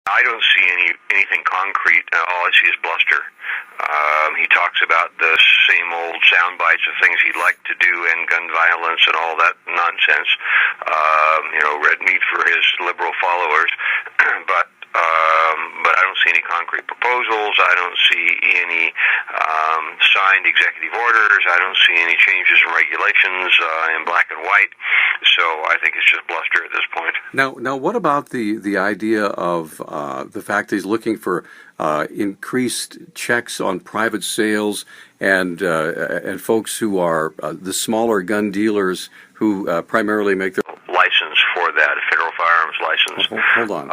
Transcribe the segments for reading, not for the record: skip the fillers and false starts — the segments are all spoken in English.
I don't see anything concrete. All I see is bluster. He talks about the same old sound bites of things he'd like to do and gun violence and all that nonsense. Red meat for his liberal followers. But I don't see any concrete proposals. I don't see any signed executive orders. I don't see any changes in regulations in black and white. So I think it's just bluster at this point. Now, what about the idea of the fact that he's looking for increased checks on private sales and folks who are the smaller gun dealers who primarily make their license for that, a federal firearms license. Hold on.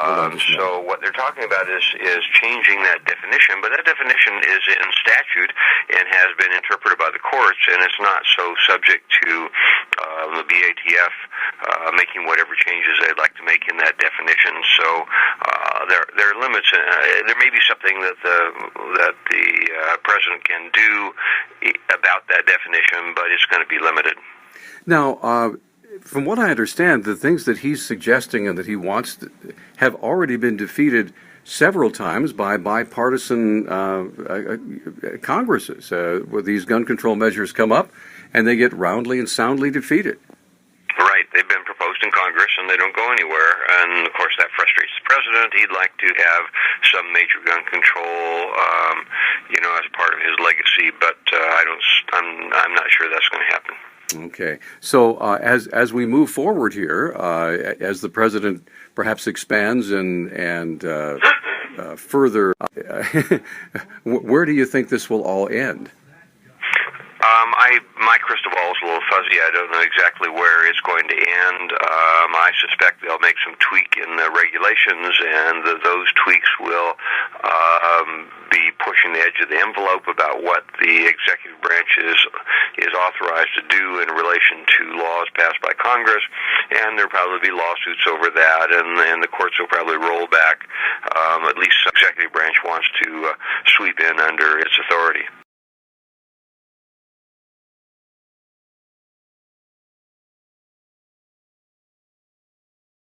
So what they're talking about is changing that definition, but that definition is in statute and has been interpreted by the courts, and it's not so subject to the BATF making whatever changes they'd like to make in that definition. So there are limits. There may be something that the president can do about that definition, but it's going to be limited. Now, from what I understand, the things that he's suggesting and that he wants have already been defeated several times by bipartisan Congresses, where these gun control measures come up and they get roundly and soundly defeated. Right. They've been proposed in Congress and they don't go anywhere. And, of course, that frustrates the president. He'd like to have some major gun control, as part of his legacy, but I'm not sure that's going to happen. Okay. So as we move forward here, as the president perhaps expands and further, where do you think this will all end? My crystal ball is a little fuzzy. I don't know exactly where it's going to end. I suspect they'll make some tweak in the regulations, and those tweaks will be pushing the edge of the envelope about what the executive branch is authorized to do in relation to laws passed by Congress, and there'll probably be lawsuits over that, and the courts will probably roll back. At least the executive branch wants to sweep in under its authority.